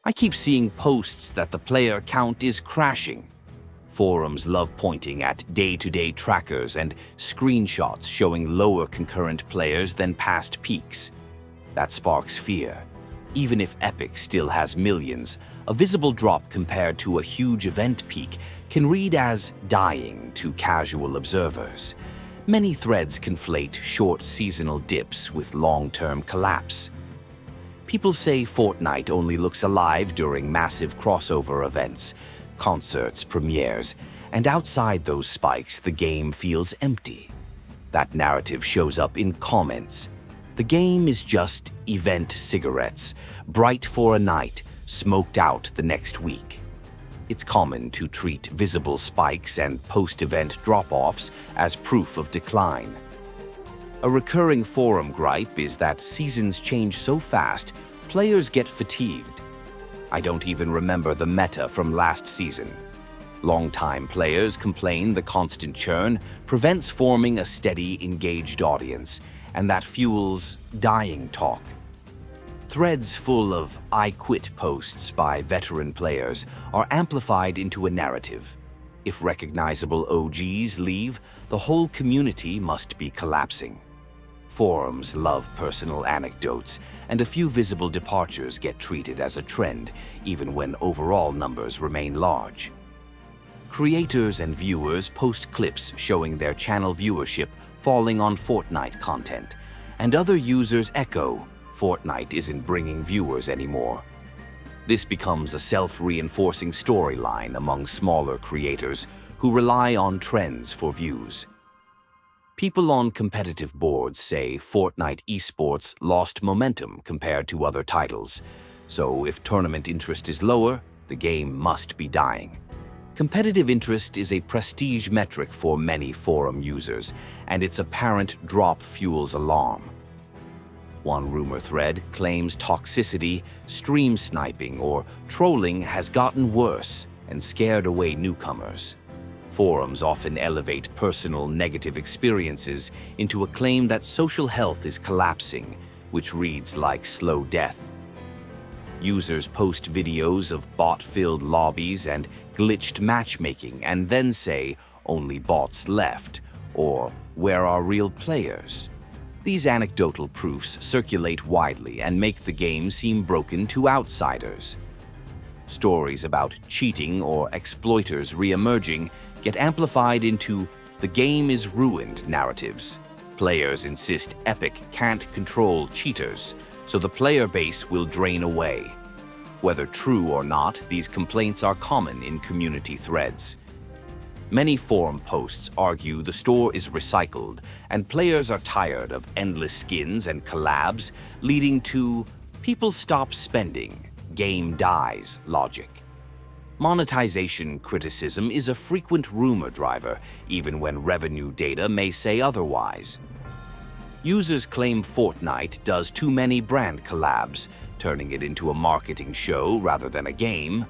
I keep seeing posts that the player count is crashing. Forums love pointing at day-to-day trackers and screenshots showing lower concurrent players than past peaks. That sparks fear. Even if Epic still has millions, a visible drop compared to a huge event peak can read as dying to casual observers. Many threads conflate short seasonal dips with long-term collapse. People say Fortnite only looks alive during massive crossover events, concerts, premieres, and outside those spikes, the game feels empty. That narrative shows up in comments. The game is just event cigarettes, bright for a night, smoked out the next week. It's common to treat visible spikes and post-event drop-offs as proof of decline. A recurring forum gripe is that seasons change so fast, players get fatigued. I don't even remember the meta from last season. Longtime players complain the constant churn prevents forming a steady, engaged audience, and that fuels dying talk. Threads full of "I quit" posts by veteran players are amplified into a narrative. If recognizable OGs leave, the whole community must be collapsing. Forums love personal anecdotes, and a few visible departures get treated as a trend, even when overall numbers remain large. Creators and viewers post clips showing their channel viewership falling on Fortnite content, and other users echo, "Fortnite isn't bringing viewers anymore." This becomes a self-reinforcing storyline among smaller creators who rely on trends for views. People on competitive boards say Fortnite esports lost momentum compared to other titles, so if tournament interest is lower, the game must be dying. Competitive interest is a prestige metric for many forum users, and its apparent drop fuels alarm. One rumor thread claims toxicity, stream sniping, or trolling has gotten worse and scared away newcomers. Forums often elevate personal negative experiences into a claim that social health is collapsing, which reads like slow death. Users post videos of bot-filled lobbies and glitched matchmaking and then say, "Only bots left," or "Where are real players?" These anecdotal proofs circulate widely and make the game seem broken to outsiders. Stories about cheating or exploiters re-emerging get amplified into "the game is ruined" narratives. Players insist Epic can't control cheaters, so the player base will drain away. Whether true or not, these complaints are common in community threads. Many forum posts argue the store is recycled, and players are tired of endless skins and collabs, leading to "people stop spending, game dies" logic. Monetization criticism is a frequent rumor driver, even when revenue data may say otherwise. Users claim Fortnite does too many brand collabs, turning it into a marketing show rather than a game.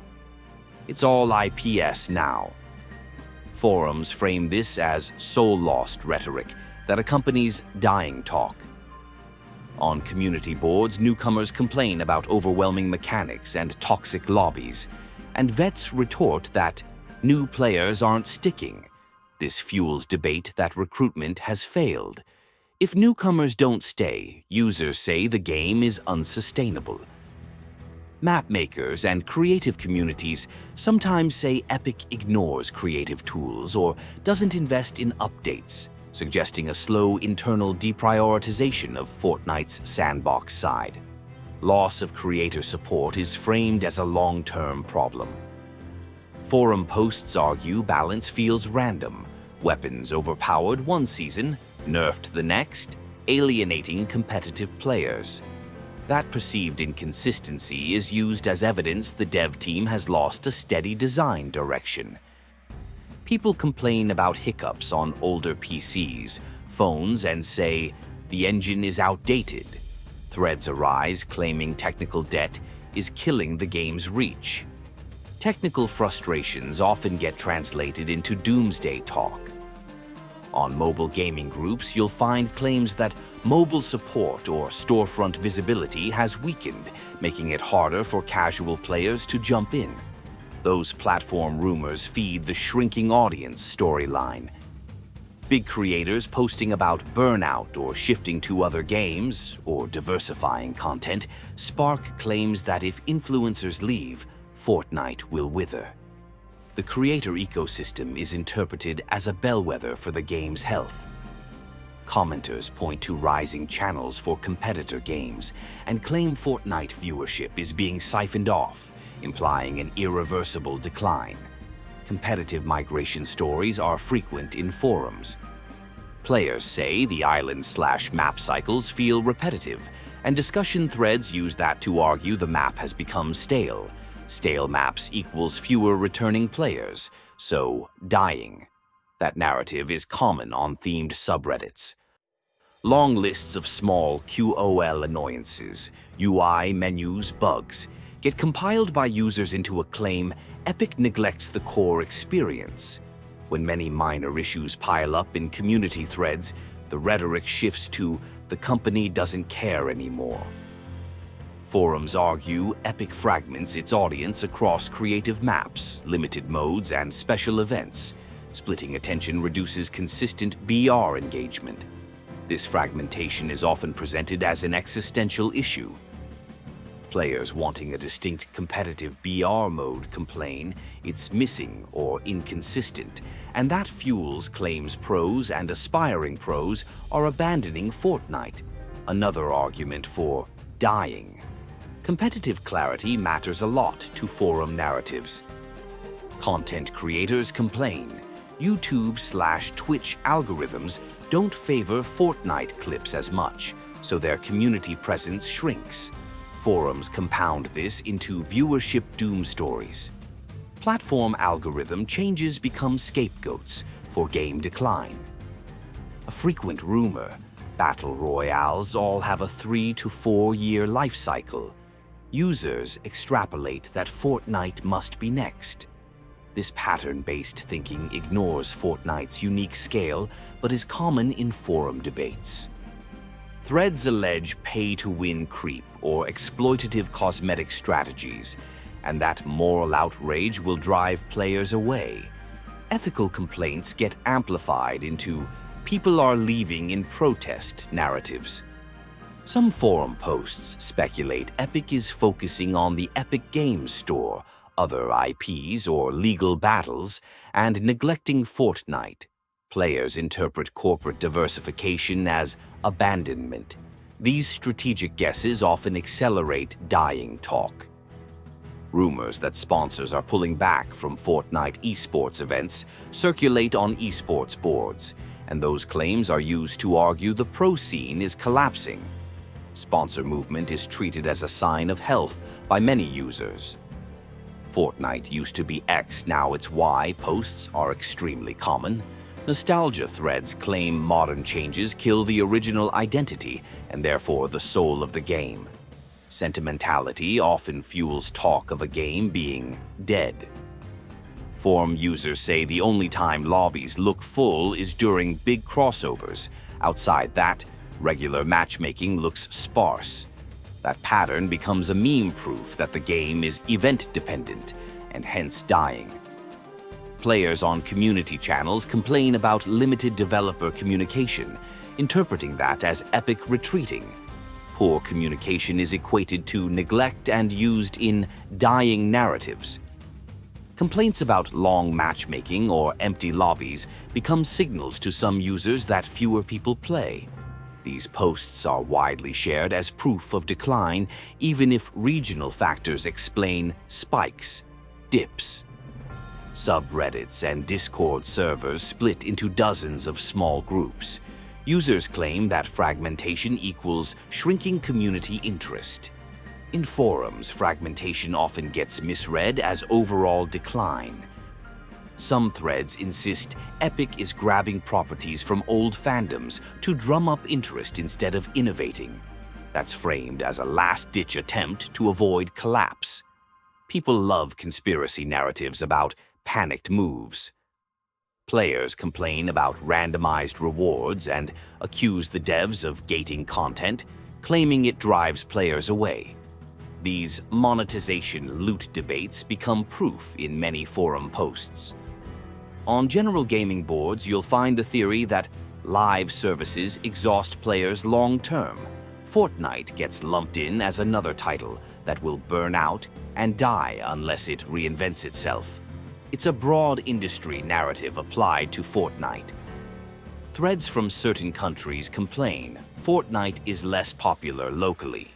It's all IPS now. Forums frame this as soul-lost rhetoric that accompanies dying talk. On community boards, newcomers complain about overwhelming mechanics and toxic lobbies, and vets retort that new players aren't sticking. This fuels debate that recruitment has failed. If newcomers don't stay, users say the game is unsustainable. Map makers and creative communities sometimes say Epic ignores creative tools or doesn't invest in updates, suggesting a slow internal deprioritization of Fortnite's sandbox side. Loss of creator support is framed as a long-term problem. Forum posts argue balance feels random. Weapons overpowered one season, nerfed the next, alienating competitive players. That perceived inconsistency is used as evidence the dev team has lost a steady design direction. People complain about hiccups on older PCs, phones, and say the engine is outdated. Threads arise claiming technical debt is killing the game's reach. Technical frustrations often get translated into doomsday talk. On mobile gaming groups, you'll find claims that Mobile support or storefront visibility has weakened, making it harder for casual players to jump in. Those platform rumors feed the shrinking audience storyline. Big creators posting about burnout or shifting to other games or diversifying content spark claims that if influencers leave, Fortnite will wither. The creator ecosystem is interpreted as a bellwether for the game's health. Commenters point to rising channels for competitor games and claim Fortnite viewership is being siphoned off, implying an irreversible decline. Competitive migration stories are frequent in forums. Players say the island/map cycles feel repetitive, and discussion threads use that to argue the map has become stale. Stale maps equals fewer returning players, so dying. That narrative is common on themed subreddits. Long lists of small QoL annoyances, UI menus, bugs, get compiled by users into a claim Epic neglects the core experience. When many minor issues pile up in community threads, the rhetoric shifts to the company doesn't care anymore. Forums argue Epic fragments its audience across creative maps, limited modes, and special events. Splitting attention reduces consistent BR engagement. This fragmentation is often presented as an existential issue. Players wanting a distinct competitive BR mode complain it's missing or inconsistent, and that fuels claims pros and aspiring pros are abandoning Fortnite, another argument for dying. Competitive clarity matters a lot to forum narratives. Content creators complain YouTube/Twitch algorithms don't favor Fortnite clips as much, so their community presence shrinks. Forums compound this into viewership doom stories. Platform algorithm changes become scapegoats for game decline. A frequent rumor, battle royales all have a 3 to 4 year life cycle. Users extrapolate that Fortnite must be next. This pattern-based thinking ignores Fortnite's unique scale, but is common in forum debates. Threads allege pay-to-win creep or exploitative cosmetic strategies, and that moral outrage will drive players away. Ethical complaints get amplified into "people are leaving in protest" narratives. Some forum posts speculate Epic is focusing on the Epic Games Store, other IPs or legal battles, and neglecting Fortnite. Players interpret corporate diversification as abandonment. These strategic guesses often accelerate dying talk. Rumors that sponsors are pulling back from Fortnite esports events circulate on esports boards, and those claims are used to argue the pro scene is collapsing. Sponsor movement is treated as a sign of health by many users. Fortnite used to be X, now it's Y posts are extremely common. Nostalgia threads claim modern changes kill the original identity and therefore the soul of the game. Sentimentality often fuels talk of a game being dead. Forum users say the only time lobbies look full is during big crossovers. Outside that, regular matchmaking looks sparse. That pattern becomes a meme proof that the game is event-dependent and hence dying. Players on community channels complain about limited developer communication, interpreting that as Epic retreating. Poor communication is equated to neglect and used in dying narratives. Complaints about long matchmaking or empty lobbies become signals to some users that fewer people play. These posts are widely shared as proof of decline, even if regional factors explain spikes, dips. Subreddits and Discord servers split into dozens of small groups. Users claim that fragmentation equals shrinking community interest. In forums, fragmentation often gets misread as overall decline. Some threads insist Epic is grabbing properties from old fandoms to drum up interest instead of innovating. That's framed as a last-ditch attempt to avoid collapse. People love conspiracy narratives about panicked moves. Players complain about randomized rewards and accuse the devs of gating content, claiming it drives players away. These monetization loot debates become proof in many forum posts. On general gaming boards, you'll find the theory that live services exhaust players long-term. Fortnite gets lumped in as another title that will burn out and die unless it reinvents itself. It's a broad industry narrative applied to Fortnite. Threads from certain countries complain Fortnite is less popular locally,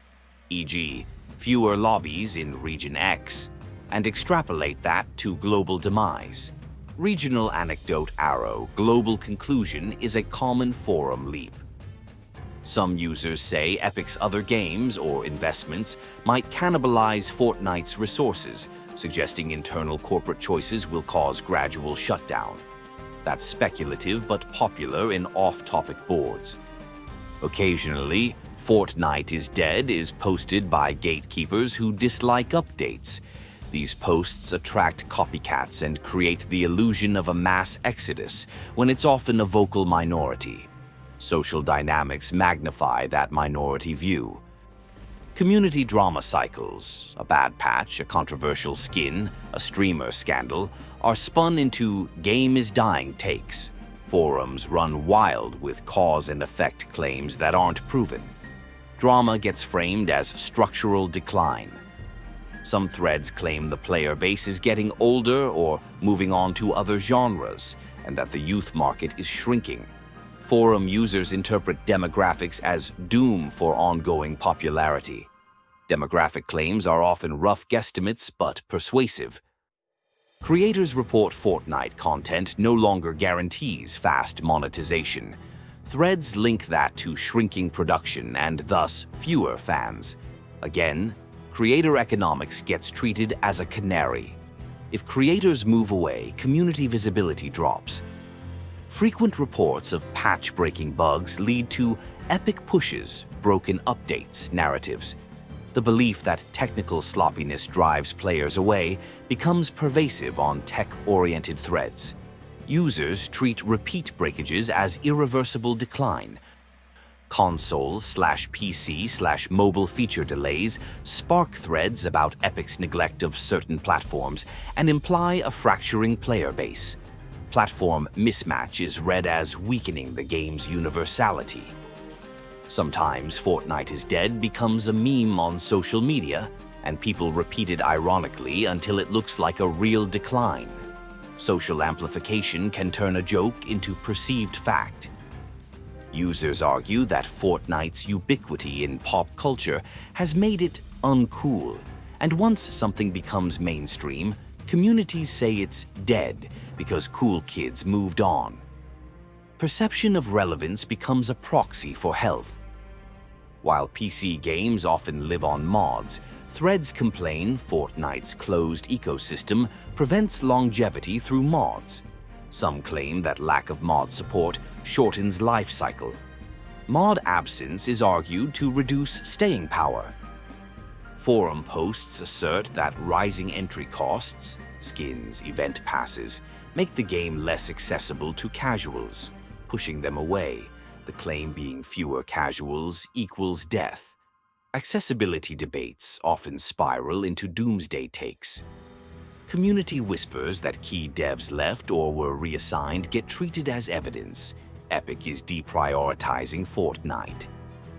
e.g., fewer lobbies in Region X, and extrapolate that to global demise. Regional anecdote arrow, global conclusion is a common forum leap. Some users say Epic's other games or investments might cannibalize Fortnite's resources, suggesting internal corporate choices will cause gradual shutdown. That's speculative but popular in off-topic boards. Occasionally, Fortnite is dead is posted by gatekeepers who dislike updates. These posts attract copycats and create the illusion of a mass exodus when it's often a vocal minority. Social dynamics magnify that minority view. Community drama cycles, a bad patch, a controversial skin, a streamer scandal, are spun into game is dying takes. Forums run wild with cause and effect claims that aren't proven. Drama gets framed as structural decline. Some threads claim the player base is getting older or moving on to other genres, and that the youth market is shrinking. Forum users interpret demographics as doom for ongoing popularity. Demographic claims are often rough guesstimates but persuasive. Creators report Fortnite content no longer guarantees fast monetization. Threads link that to shrinking production and thus fewer fans. Again, creator economics gets treated as a canary. If creators move away, community visibility drops. Frequent reports of patch-breaking bugs lead to epic pushes, broken updates, narratives. The belief that technical sloppiness drives players away becomes pervasive on tech-oriented threads. Users treat repeat breakages as irreversible decline. Console/PC/mobile feature delays spark threads about Epic's neglect of certain platforms and imply a fracturing player base. Platform mismatch is read as weakening the game's universality. Sometimes Fortnite is dead becomes a meme on social media, and people repeat it ironically until it looks like a real decline. Social amplification can turn a joke into perceived fact. Users argue that Fortnite's ubiquity in pop culture has made it uncool, and once something becomes mainstream, communities say it's dead because cool kids moved on. Perception of relevance becomes a proxy for health. While PC games often live on mods, threads complain Fortnite's closed ecosystem prevents longevity through mods. Some claim that lack of mod support shortens life cycle. Mod absence is argued to reduce staying power. Forum posts assert that rising entry costs, skins, event passes, make the game less accessible to casuals, pushing them away, the claim being fewer casuals equals death. Accessibility debates often spiral into doomsday takes. Community whispers that key devs left or were reassigned get treated as evidence. Epic is deprioritizing Fortnite.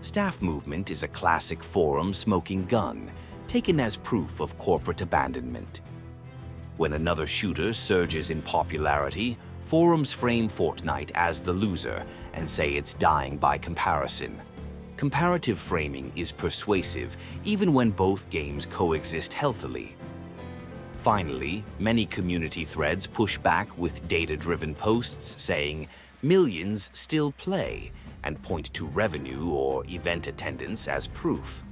Staff movement is a classic forum smoking gun, taken as proof of corporate abandonment. When another shooter surges in popularity, forums frame Fortnite as the loser and say it's dying by comparison. Comparative framing is persuasive even when both games coexist healthily. Finally, many community threads push back with data-driven posts saying millions still play and point to revenue or event attendance as proof.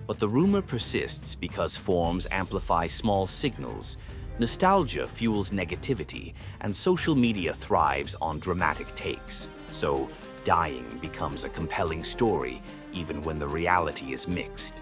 But the rumor persists because forums amplify small signals. Nostalgia fuels negativity, and social media thrives on dramatic takes. So, dying becomes a compelling story, even when the reality is mixed.